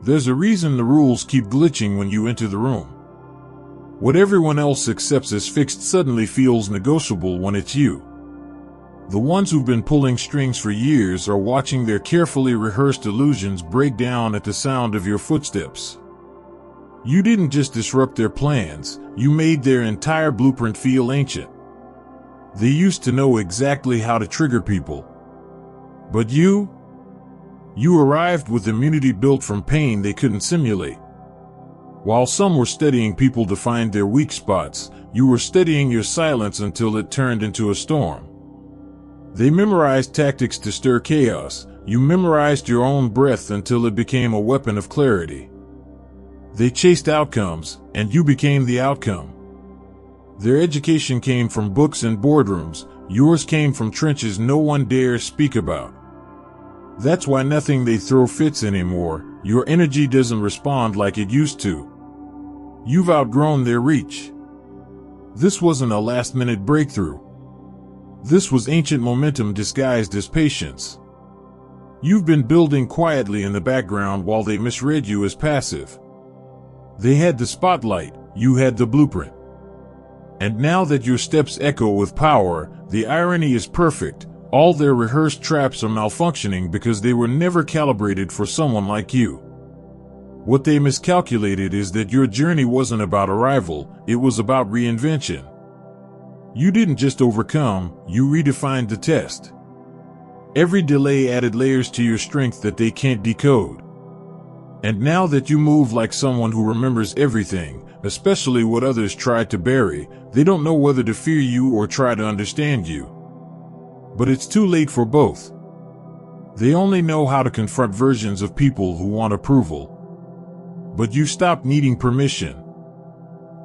There's a reason the rules keep glitching when you enter the room. What everyone else accepts as fixed suddenly feels negotiable when it's you. The ones who've been pulling strings for years are watching their carefully rehearsed illusions break down at the sound of your footsteps. You didn't just disrupt their plans, you made their entire blueprint feel ancient. They used to know exactly how to trigger people. But you arrived with immunity built from pain they couldn't simulate. While some were studying people to find their weak spots, you were studying your silence until it turned into a storm. They memorized tactics to stir chaos. You memorized your own breath until it became a weapon of clarity. They chased outcomes, and you became the outcome. Their education came from books and boardrooms. Yours came from trenches no one dares speak about. That's why nothing they throw fits anymore. Your energy doesn't respond like it used to. You've outgrown their reach. This wasn't a last-minute breakthrough. This was ancient momentum disguised as patience. You've been building quietly in the background while they misread you as passive. They had the spotlight, you had the blueprint. And now that your steps echo with power, the irony is perfect. All their rehearsed traps are malfunctioning because they were never calibrated for someone like you. What they miscalculated is that your journey wasn't about arrival, it was about reinvention. You didn't just overcome, you redefined the test. Every delay added layers to your strength that they can't decode. And now that you move like someone who remembers everything, especially what others tried to bury, they don't know whether to fear you or try to understand you. But it's too late for both. They only know how to confront versions of people who want approval. But you stopped needing permission.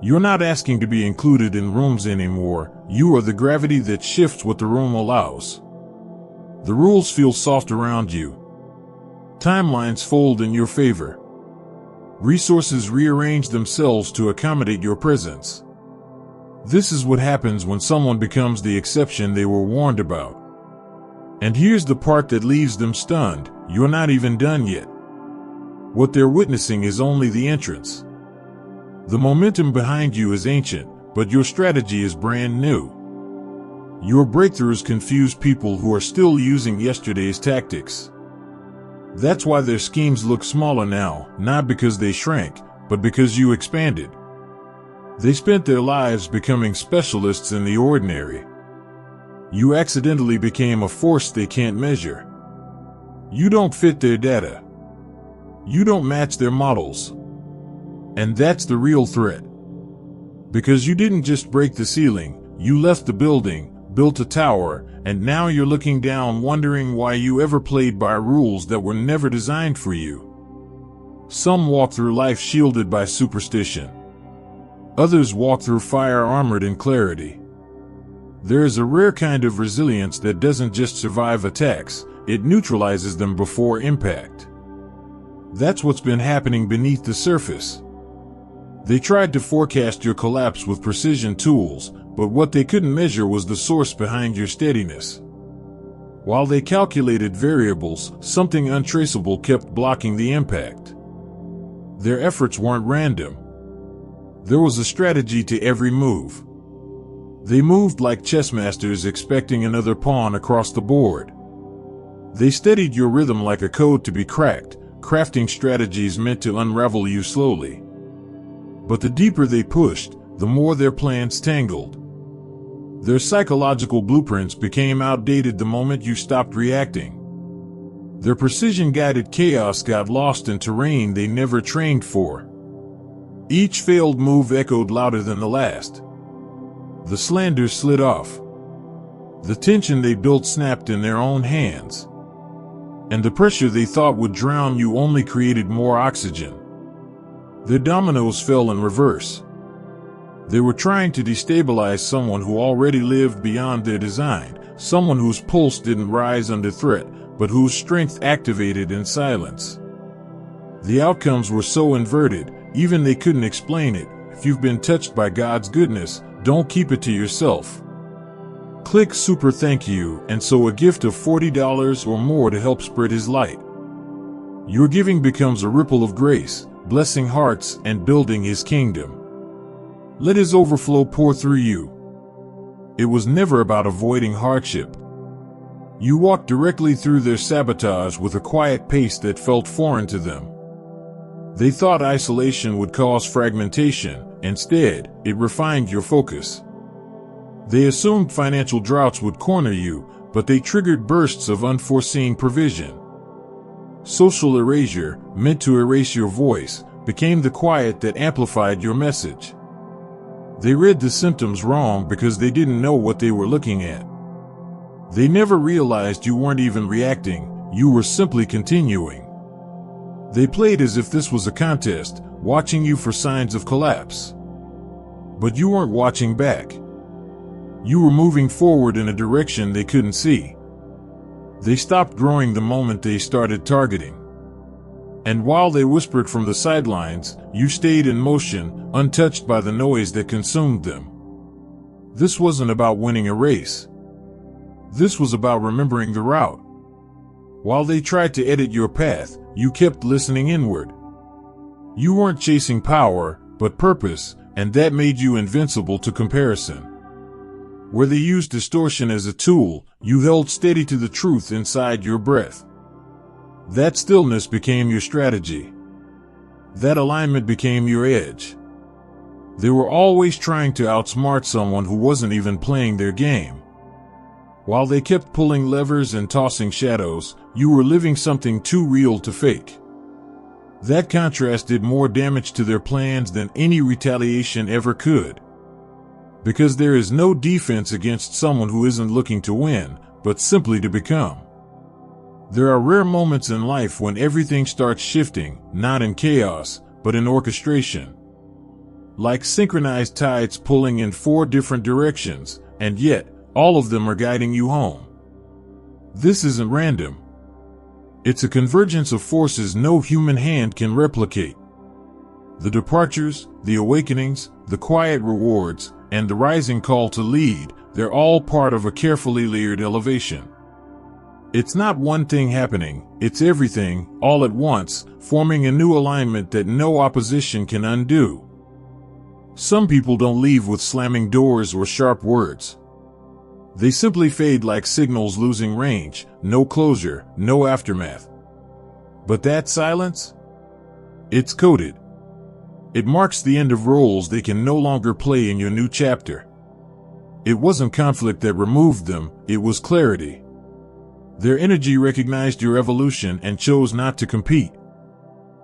You're not asking to be included in rooms anymore. You are the gravity that shifts what the room allows. The rules feel soft around you. Timelines fold in your favor. Resources rearrange themselves to accommodate your presence. This is what happens when someone becomes the exception they were warned about. And here's the part that leaves them stunned. You're not even done yet. What they're witnessing is only the entrance. The momentum behind you is ancient, but your strategy is brand new. Your breakthroughs confuse people who are still using yesterday's tactics. That's why their schemes look smaller now, not because they shrank, but because you expanded. They spent their lives becoming specialists in the ordinary. You accidentally became a force they can't measure. You don't fit their data. You don't match their models. And that's the real threat. Because you didn't just break the ceiling, you left the building, built a tower, and now you're looking down wondering why you ever played by rules that were never designed for you. Some walk through life shielded by superstition. Others walk through fire armored in clarity. There is a rare kind of resilience that doesn't just survive attacks, it neutralizes them before impact. That's what's been happening beneath the surface. They tried to forecast your collapse with precision tools, but what they couldn't measure was the source behind your steadiness. While they calculated variables, something untraceable kept blocking the impact. Their efforts weren't random. There was a strategy to every move. They moved like chess masters expecting another pawn across the board. They studied your rhythm like a code to be cracked, crafting strategies meant to unravel you slowly. But the deeper they pushed, the more their plans tangled. Their psychological blueprints became outdated the moment you stopped reacting. Their precision-guided chaos got lost in terrain they never trained for. Each failed move echoed louder than the last. The slanders slid off. The tension they built snapped in their own hands. And the pressure they thought would drown you only created more oxygen. Their dominoes fell in reverse. They were trying to destabilize someone who already lived beyond their design, someone whose pulse didn't rise under threat, but whose strength activated in silence. The outcomes were so inverted, even they couldn't explain it. If you've been touched by God's goodness, don't keep it to yourself. Click Super Thank You and sow a gift of $40 or more to help spread His light. Your giving becomes a ripple of grace, blessing hearts and building His kingdom. Let His overflow pour through you. It was never about avoiding hardship. You walked directly through their sabotage with a quiet pace that felt foreign to them. They thought isolation would cause fragmentation. Instead, it refined your focus. They assumed financial droughts would corner you, but they triggered bursts of unforeseen provision. Social erasure, meant to erase your voice, became the quiet that amplified your message. They read the symptoms wrong because they didn't know what they were looking at. They never realized you weren't even reacting, you were simply continuing. They played as if this was a contest, watching you for signs of collapse. But you weren't watching back. You were moving forward in a direction they couldn't see. They stopped growing the moment they started targeting. And while they whispered from the sidelines, you stayed in motion, untouched by the noise that consumed them. This wasn't about winning a race. This was about remembering the route. While they tried to edit your path, you kept listening inward. You weren't chasing power, but purpose, and that made you invincible to comparison. Where they used distortion as a tool, you held steady to the truth inside your breath. That stillness became your strategy. That alignment became your edge. They were always trying to outsmart someone who wasn't even playing their game. While they kept pulling levers and tossing shadows, you were living something too real to fake. That contrast did more damage to their plans than any retaliation ever could. Because there is no defense against someone who isn't looking to win, but simply to become. There are rare moments in life when everything starts shifting, not in chaos, but in orchestration. Like synchronized tides pulling in 4 different directions, and yet, all of them are guiding you home. This isn't random. It's a convergence of forces no human hand can replicate. The departures, the awakenings, the quiet rewards, and the rising call to lead, they're all part of a carefully layered elevation. It's not one thing happening, it's everything, all at once, forming a new alignment that no opposition can undo. Some people don't leave with slamming doors or sharp words. They simply fade like signals losing range, no closure, no aftermath. But that silence? It's coded. It marks the end of roles they can no longer play in your new chapter. It wasn't conflict that removed them, it was clarity. Their energy recognized your evolution and chose not to compete.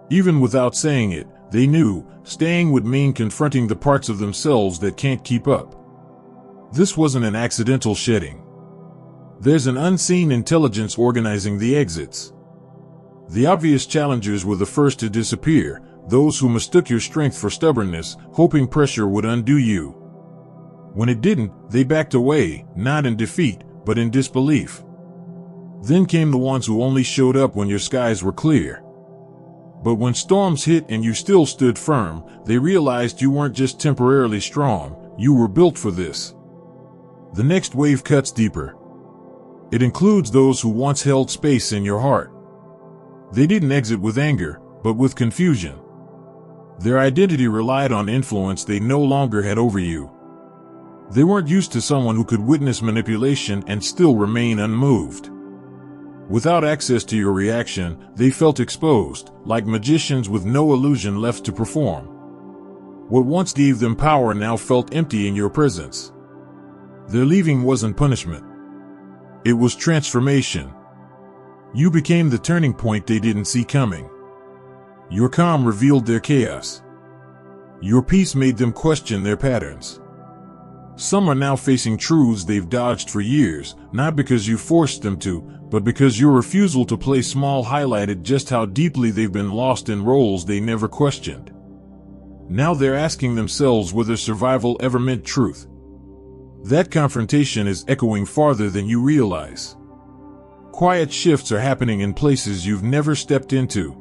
Even without saying it, they knew staying would mean confronting the parts of themselves that can't keep up. This wasn't an accidental shedding. There's an unseen intelligence organizing the exits. The obvious challengers were the first to disappear, those who mistook your strength for stubbornness, hoping pressure would undo you. When it didn't, they backed away, not in defeat, but in disbelief. Then came the ones who only showed up when your skies were clear. But when storms hit and you still stood firm, they realized you weren't just temporarily strong, you were built for this. The next wave cuts deeper. It includes those who once held space in your heart. They didn't exit with anger, but with confusion. Their identity relied on influence they no longer had over you. They weren't used to someone who could witness manipulation and still remain unmoved. Without access to your reaction, they felt exposed, like magicians with no illusion left to perform. What once gave them power now felt empty in your presence. Their leaving wasn't punishment. It was transformation. You became the turning point they didn't see coming. Your calm revealed their chaos. Your peace made them question their patterns. Some are now facing truths they've dodged for years, not because you forced them to, but because your refusal to play small highlighted just how deeply they've been lost in roles they never questioned. Now they're asking themselves whether survival ever meant truth. That confrontation is echoing farther than you realize. Quiet shifts are happening in places you've never stepped into.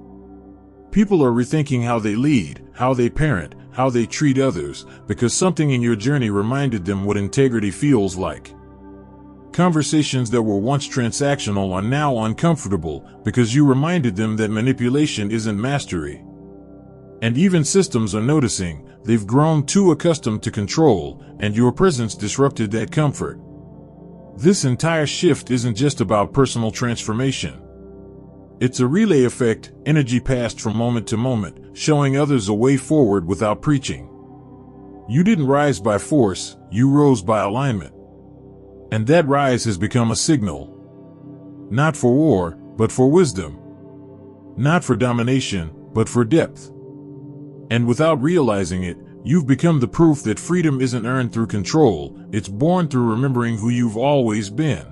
People are rethinking how they lead, how they parent, how they treat others, because something in your journey reminded them what integrity feels like. Conversations that were once transactional are now uncomfortable because you reminded them that manipulation isn't mastery. And even systems are noticing. They've grown too accustomed to control, and your presence disrupted that comfort. This entire shift isn't just about personal transformation. It's a relay effect, energy passed from moment to moment, showing others a way forward without preaching. You didn't rise by force, you rose by alignment. And that rise has become a signal. Not for war, but for wisdom. Not for domination, but for depth. And without realizing it, you've become the proof that freedom isn't earned through control, it's born through remembering who you've always been.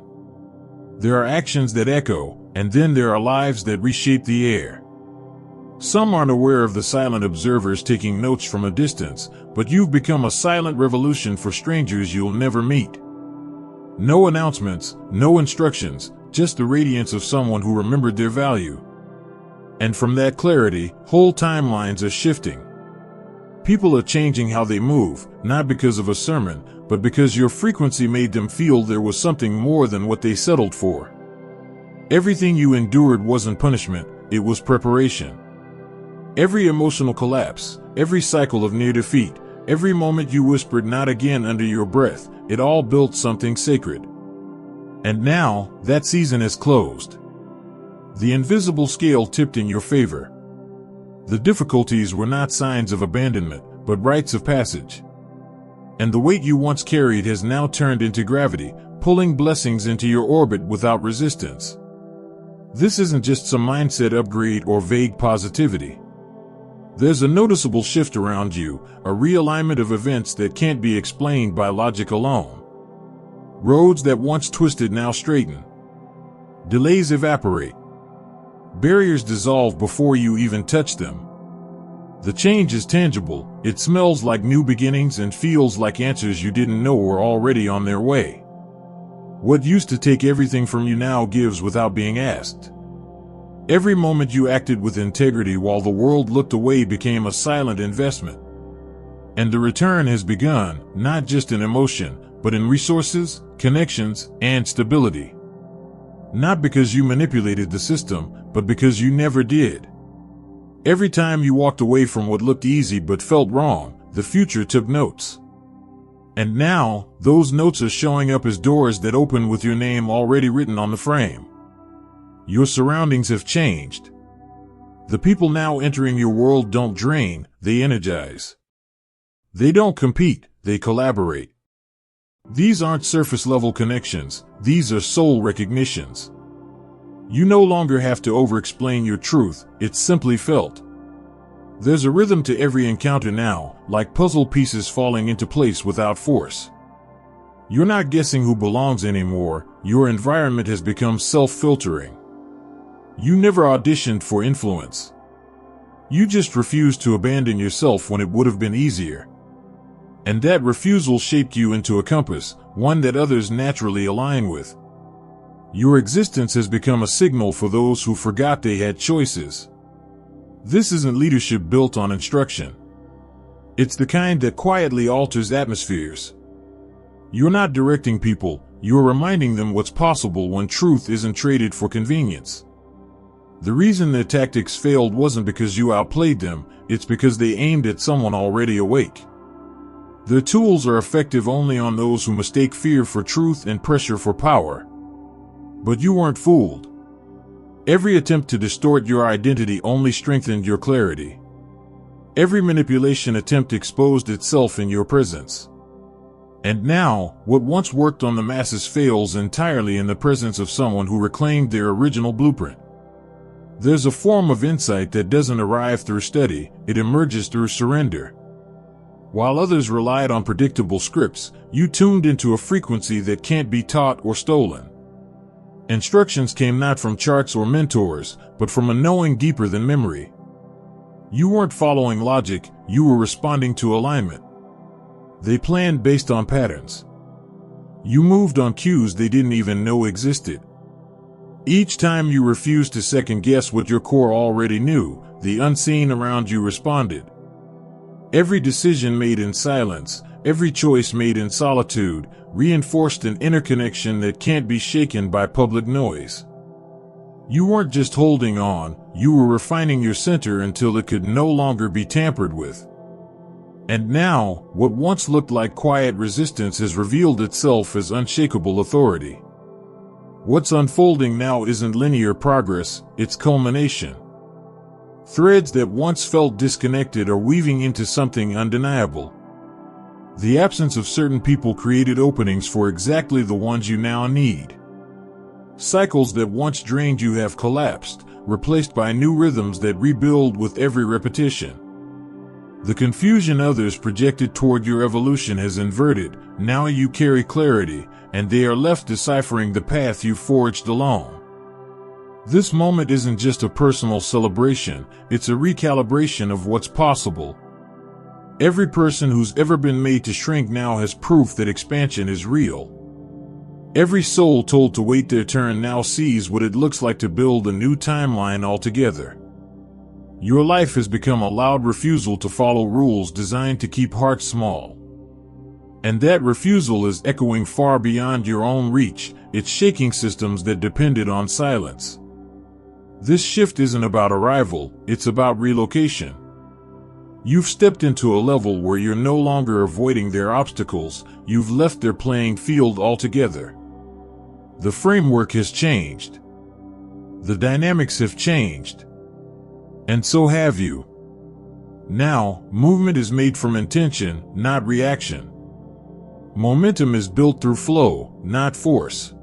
There are actions that echo, and then there are lives that reshape the air. Some aren't aware of the silent observers taking notes from a distance, but you've become a silent revolution for strangers you'll never meet. No announcements, no instructions, just the radiance of someone who remembered their value. And from that clarity, whole timelines are shifting. People are changing how they move, not because of a sermon, but because your frequency made them feel there was something more than what they settled for. Everything you endured wasn't punishment, it was preparation. Every emotional collapse, every cycle of near defeat, every moment you whispered not again under your breath, it all built something sacred. And now, that season is closed. The invisible scale tipped in your favor. The difficulties were not signs of abandonment, but rites of passage. And the weight you once carried has now turned into gravity, pulling blessings into your orbit without resistance. This isn't just some mindset upgrade or vague positivity. There's a noticeable shift around you, a realignment of events that can't be explained by logic alone. Roads that once twisted now straighten. Delays evaporate. Barriers dissolve before you even touch them. The change is tangible, it smells like new beginnings and feels like answers you didn't know were already on their way. What used to take everything from you now gives without being asked. Every moment you acted with integrity while the world looked away became a silent investment. And the return has begun, not just in emotion, but in resources, connections, and stability. Not because you manipulated the system, but because you never did. Every time you walked away from what looked easy but felt wrong, the future took notes. And now, those notes are showing up as doors that open with your name already written on the frame. Your surroundings have changed. The people now entering your world don't drain, they energize. They don't compete, they collaborate. These aren't surface-level connections, these are soul recognitions. You no longer have to over-explain your truth, it's simply felt. There's a rhythm to every encounter now, like puzzle pieces falling into place without force. You're not guessing who belongs anymore, your environment has become self-filtering. You never auditioned for influence. You just refused to abandon yourself when it would have been easier. And that refusal shaped you into a compass, one that others naturally align with. Your existence has become a signal for those who forgot they had choices. This isn't leadership built on instruction. It's the kind that quietly alters atmospheres. You're not directing people, you're reminding them what's possible when truth isn't traded for convenience. The reason their tactics failed wasn't because you outplayed them, it's because they aimed at someone already awake. Their tools are effective only on those who mistake fear for truth and pressure for power. But you weren't fooled. Every attempt to distort your identity only strengthened your clarity. Every manipulation attempt exposed itself in your presence. And now, what once worked on the masses fails entirely in the presence of someone who reclaimed their original blueprint. There's a form of insight that doesn't arrive through study, it emerges through surrender. While others relied on predictable scripts, you tuned into a frequency that can't be taught or stolen. Instructions came not from charts or mentors, but from a knowing deeper than memory. You weren't following logic, you were responding to alignment. They planned based on patterns. You moved on cues they didn't even know existed. Each time you refused to second-guess what your core already knew, the unseen around you responded. Every decision made in silence, every choice made in solitude, reinforced an interconnection that can't be shaken by public noise. You weren't just holding on, you were refining your center until it could no longer be tampered with. And now, what once looked like quiet resistance has revealed itself as unshakable authority. What's unfolding now isn't linear progress, it's culmination. Threads that once felt disconnected are weaving into something undeniable. The absence of certain people created openings for exactly the ones you now need. Cycles that once drained you have collapsed, replaced by new rhythms that rebuild with every repetition. The confusion others projected toward your evolution has inverted. Now you carry clarity, and they are left deciphering the path you forged alone. This moment isn't just a personal celebration, it's a recalibration of what's possible. Every person who's ever been made to shrink now has proof that expansion is real. Every soul told to wait their turn now sees what it looks like to build a new timeline altogether. Your life has become a loud refusal to follow rules designed to keep hearts small. And that refusal is echoing far beyond your own reach, it's shaking systems that depended on silence. This shift isn't about arrival, it's about relocation. You've stepped into a level where you're no longer avoiding their obstacles, you've left their playing field altogether. The framework has changed. The dynamics have changed. And so have you. Now, movement is made from intention, not reaction. Momentum is built through flow, not force.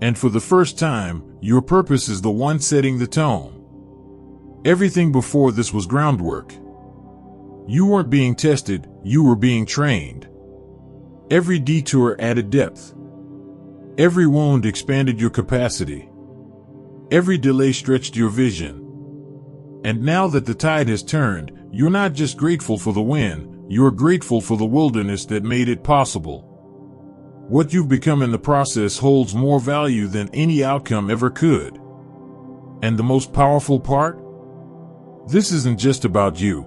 And for the first time, your purpose is the one setting the tone. Everything before this was groundwork. You weren't being tested, you were being trained. Every detour added depth. Every wound expanded your capacity. Every delay stretched your vision. And now that the tide has turned, you're not just grateful for the win, you're grateful for the wilderness that made it possible. What you've become in the process holds more value than any outcome ever could. And the most powerful part? This isn't just about you.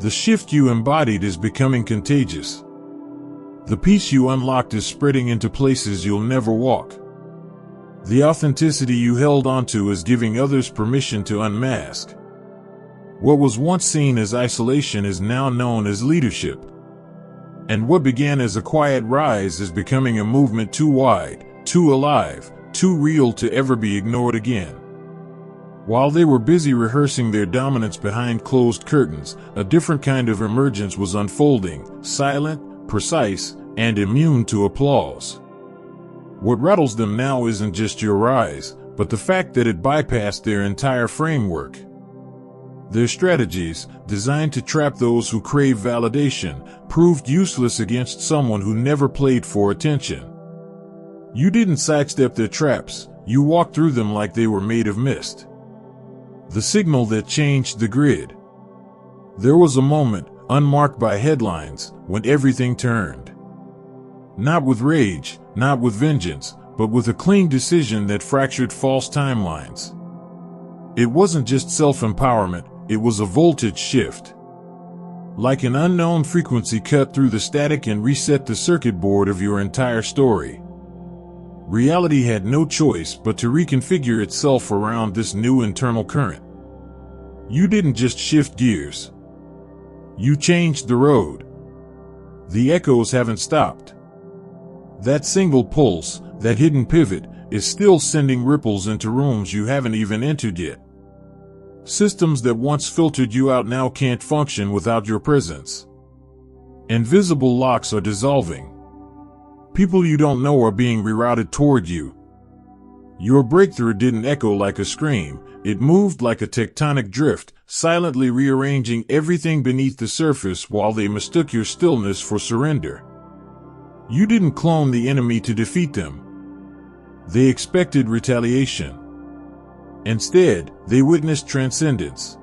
The shift you embodied is becoming contagious. The peace you unlocked is spreading into places you'll never walk. The authenticity you held onto is giving others permission to unmask. What was once seen as isolation is now known as leadership. And what began as a quiet rise is becoming a movement too wide, too alive, too real to ever be ignored again. While they were busy rehearsing their dominance behind closed curtains, a different kind of emergence was unfolding, silent, precise, and immune to applause. What rattles them now isn't just your rise, but the fact that it bypassed their entire framework. Their strategies, designed to trap those who crave validation, proved useless against someone who never played for attention. You didn't sidestep their traps, you walked through them like they were made of mist. The signal that changed the grid. There was a moment, unmarked by headlines, when everything turned. Not with rage, not with vengeance, but with a clean decision that fractured false timelines. It wasn't just self-empowerment, it was a voltage shift. Like an unknown frequency cut through the static and reset the circuit board of your entire story. Reality had no choice but to reconfigure itself around this new internal current. You didn't just shift gears. You changed the road. The echoes haven't stopped. That single pulse, that hidden pivot, is still sending ripples into rooms you haven't even entered yet. Systems that once filtered you out now can't function without your presence. Invisible locks are dissolving. People you don't know are being rerouted toward you. Your breakthrough didn't echo like a scream, it moved like a tectonic drift, silently rearranging everything beneath the surface while they mistook your stillness for surrender. You didn't clone the enemy to defeat them. They expected retaliation. Instead, they witnessed transcendence.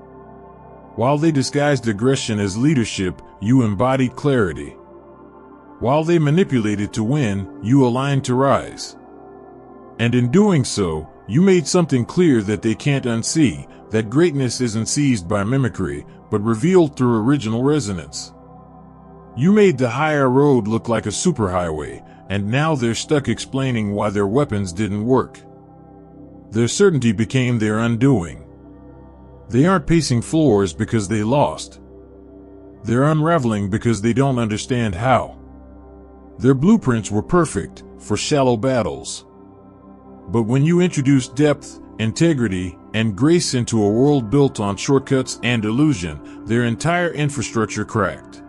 While they disguised aggression as leadership, you embodied clarity. While they manipulated to win, you aligned to rise. And in doing so, you made something clear that they can't unsee, that greatness isn't seized by mimicry, but revealed through original resonance. You made the higher road look like a superhighway, and now they're stuck explaining why their weapons didn't work. Their certainty became their undoing. They aren't pacing floors because they lost. They're unraveling because they don't understand how. Their blueprints were perfect for shallow battles. But when you introduce depth, integrity, and grace into a world built on shortcuts and illusion, their entire infrastructure cracked.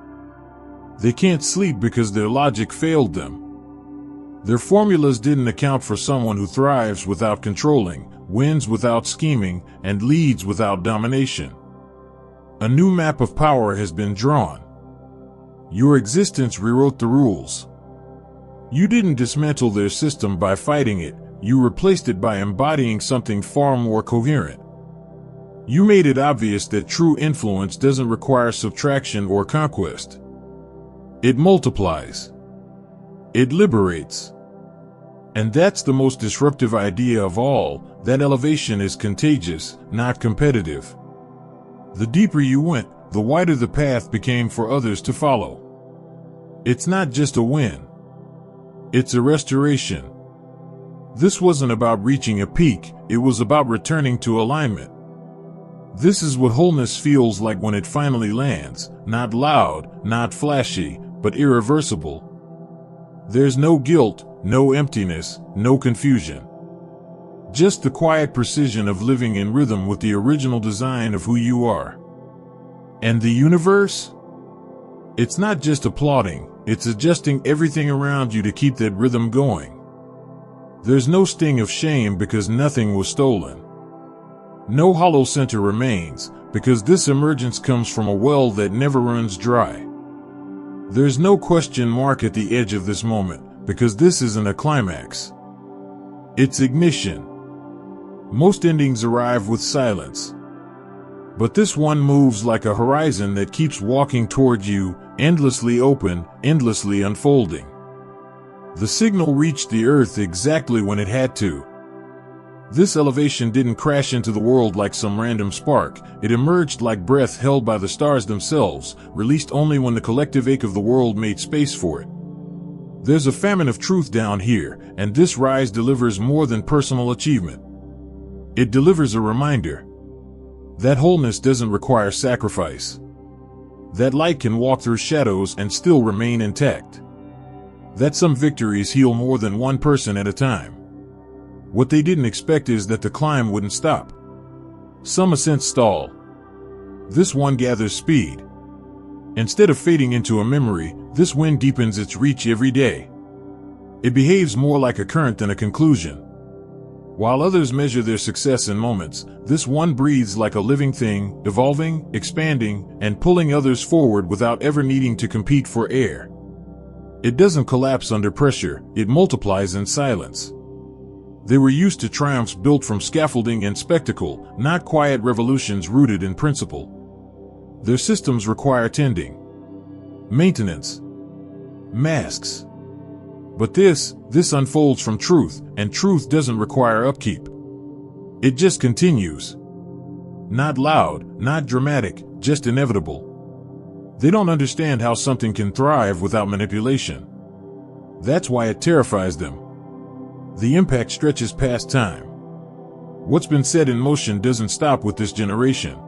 They can't sleep because their logic failed them. Their formulas didn't account for someone who thrives without controlling, wins without scheming, and leads without domination. A new map of power has been drawn. Your existence rewrote the rules. You didn't dismantle their system by fighting it, you replaced it by embodying something far more coherent. You made it obvious that true influence doesn't require subtraction or conquest. It multiplies. It liberates. And that's the most disruptive idea of all, that elevation is contagious, not competitive. The deeper you went, the wider the path became for others to follow. It's not just a win. It's a restoration. This wasn't about reaching a peak, it was about returning to alignment. This is what wholeness feels like when it finally lands, not loud, not flashy, but irreversible. There's no guilt, no emptiness, no confusion. Just the quiet precision of living in rhythm with the original design of who you are. And the universe? It's not just applauding, it's adjusting everything around you to keep that rhythm going. There's no sting of shame because nothing was stolen. No hollow center remains, because this emergence comes from a well that never runs dry. There's no question mark at the edge of this moment, because this isn't a climax. It's ignition. Most endings arrive with silence. But this one moves like a horizon that keeps walking toward you, endlessly open, endlessly unfolding. The signal reached the earth exactly when it had to. This elevation didn't crash into the world like some random spark, it emerged like breath held by the stars themselves, released only when the collective ache of the world made space for it. There's a famine of truth down here, and this rise delivers more than personal achievement. It delivers a reminder. That wholeness doesn't require sacrifice. That light can walk through shadows and still remain intact. That some victories heal more than one person at a time. What they didn't expect is that the climb wouldn't stop. Some ascents stall. This one gathers speed. Instead of fading into a memory, this wind deepens its reach every day. It behaves more like a current than a conclusion. While others measure their success in moments, this one breathes like a living thing, evolving, expanding, and pulling others forward without ever needing to compete for air. It doesn't collapse under pressure, it multiplies in silence. They were used to triumphs built from scaffolding and spectacle, not quiet revolutions rooted in principle. Their systems require tending, maintenance, masks. But this unfolds from truth, and truth doesn't require upkeep. It just continues. Not loud, not dramatic, just inevitable. They don't understand how something can thrive without manipulation. That's why it terrifies them. The impact stretches past time. What's been set in motion doesn't stop with this generation.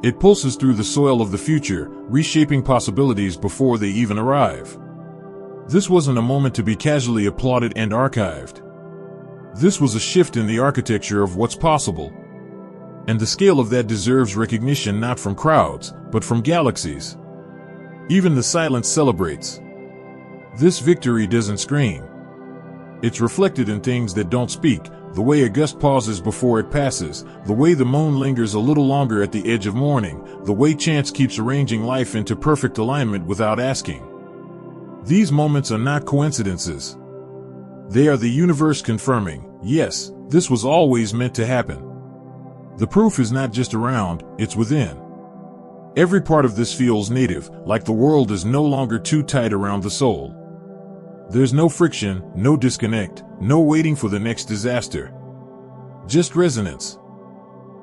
It pulses through the soil of the future, reshaping possibilities before they even arrive. This wasn't a moment to be casually applauded and archived. This was a shift in the architecture of what's possible. And the scale of that deserves recognition not from crowds, but from galaxies. Even the silence celebrates. This victory doesn't scream. It's reflected in things that don't speak, the way a gust pauses before it passes, the way the moon lingers a little longer at the edge of morning, the way chance keeps arranging life into perfect alignment without asking. These moments are not coincidences. They are the universe confirming, yes, this was always meant to happen. The proof is not just around, it's within. Every part of this feels native, like the world is no longer too tight around the soul. There's no friction, no disconnect, no waiting for the next disaster. Just resonance.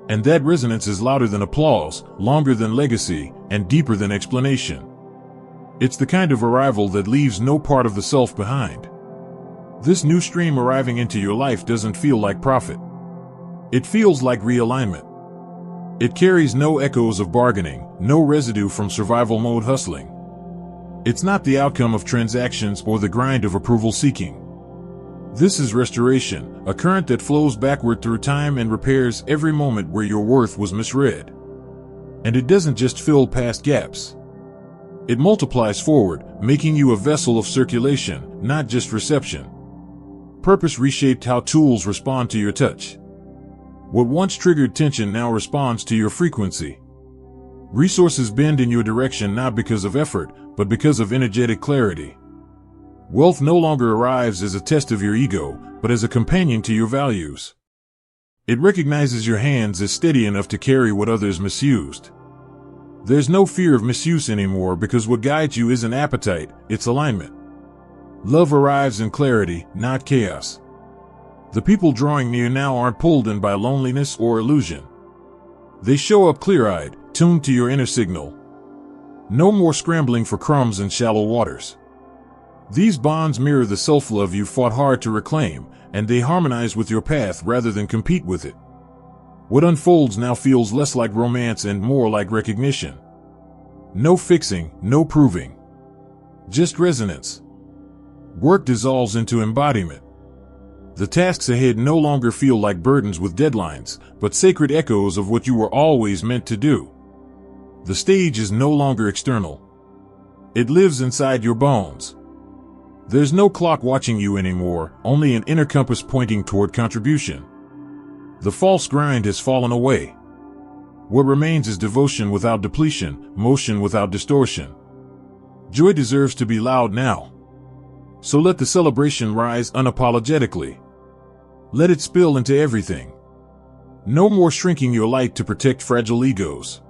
And that resonance is louder than applause, longer than legacy, and deeper than explanation. It's the kind of arrival that leaves no part of the self behind. This new stream arriving into your life doesn't feel like profit. It feels like realignment. It carries no echoes of bargaining, no residue from survival mode hustling. It's not the outcome of transactions or the grind of approval seeking. This is restoration, a current that flows backward through time and repairs every moment where your worth was misread. And it doesn't just fill past gaps. It multiplies forward, making you a vessel of circulation, not just reception. Purpose reshaped how tools respond to your touch. What once triggered tension now responds to your frequency. Resources bend in your direction not because of effort, but because of energetic clarity. Wealth no longer arrives as a test of your ego, but as a companion to your values. It recognizes your hands as steady enough to carry what others misused. There's no fear of misuse anymore because what guides you isn't appetite, it's alignment. Love arrives in clarity, not chaos. The people drawing near now aren't pulled in by loneliness or illusion. They show up clear-eyed, tuned to your inner signal. No more scrambling for crumbs in shallow waters. These bonds mirror the self-love you fought hard to reclaim, and they harmonize with your path rather than compete with it. What unfolds now feels less like romance and more like recognition. No fixing, no proving. Just resonance. Work dissolves into embodiment. The tasks ahead no longer feel like burdens with deadlines, but sacred echoes of what you were always meant to do. The stage is no longer external. It lives inside your bones. There's no clock watching you anymore, only an inner compass pointing toward contribution. The false grind has fallen away. What remains is devotion without depletion, motion without distortion. Joy deserves to be loud now. So let the celebration rise unapologetically. Let it spill into everything. No more shrinking your light to protect fragile egos.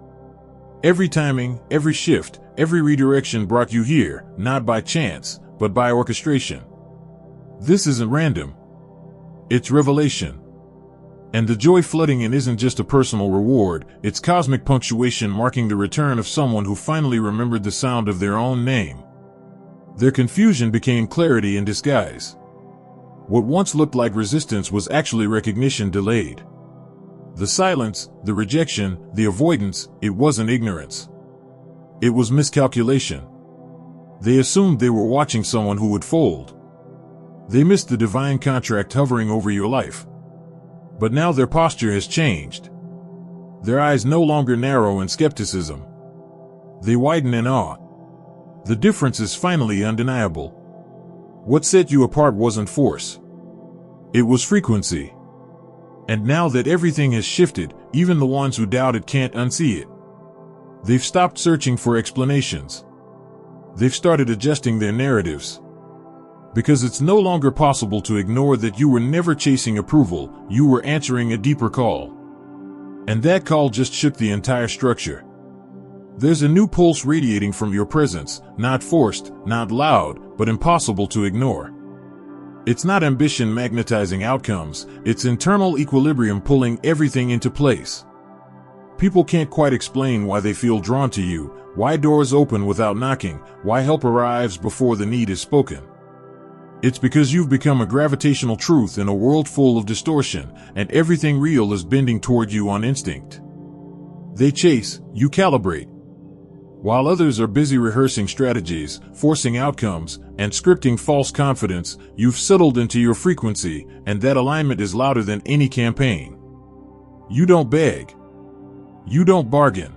Every timing, every shift, every redirection brought you here, not by chance, but by orchestration. This isn't random. It's revelation. And the joy flooding in isn't just a personal reward, it's cosmic punctuation marking the return of someone who finally remembered the sound of their own name. Their confusion became clarity in disguise. What once looked like resistance was actually recognition delayed. The silence, the rejection, the avoidance, it wasn't ignorance. It was miscalculation. They assumed they were watching someone who would fold. They missed the divine contract hovering over your life. But now their posture has changed. Their eyes no longer narrow in skepticism. They widen in awe. The difference is finally undeniable. What set you apart wasn't force. It was frequency. And now that everything has shifted, even the ones who doubted can't unsee it. They've stopped searching for explanations. They've started adjusting their narratives. Because it's no longer possible to ignore that you were never chasing approval, you were answering a deeper call. And that call just shook the entire structure. There's a new pulse radiating from your presence, not forced, not loud, but impossible to ignore. It's not ambition magnetizing outcomes, it's internal equilibrium pulling everything into place. People can't quite explain why they feel drawn to you, why doors open without knocking, why help arrives before the need is spoken. It's because you've become a gravitational truth in a world full of distortion, and everything real is bending toward you on instinct. They chase, you calibrate. While others are busy rehearsing strategies, forcing outcomes, and scripting false confidence, you've settled into your frequency, and that alignment is louder than any campaign. You don't beg. You don't bargain.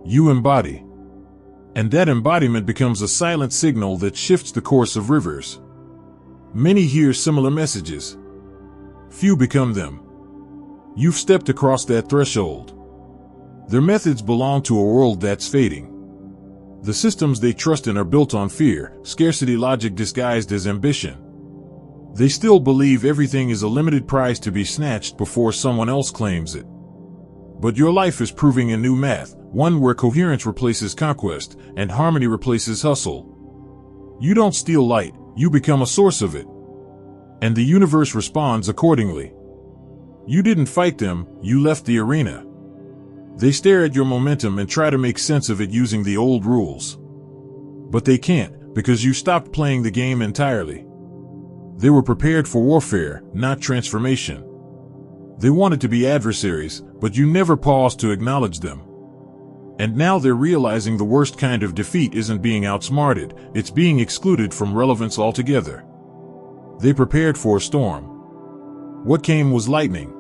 You embody. And that embodiment becomes a silent signal that shifts the course of rivers. Many hear similar messages. Few become them. You've stepped across that threshold. Their methods belong to a world that's fading. The systems they trust in are built on fear, scarcity logic disguised as ambition. They still believe everything is a limited prize to be snatched before someone else claims it. But your life is proving a new math, one where coherence replaces conquest, and harmony replaces hustle. You don't steal light, you become a source of it. And the universe responds accordingly. You didn't fight them, you left the arena. They stare at your momentum and try to make sense of it using the old rules. But they can't, because you stopped playing the game entirely. They were prepared for warfare, not transformation. They wanted to be adversaries, but you never paused to acknowledge them. And now they're realizing the worst kind of defeat isn't being outsmarted, it's being excluded from relevance altogether. They prepared for a storm. What came was lightning,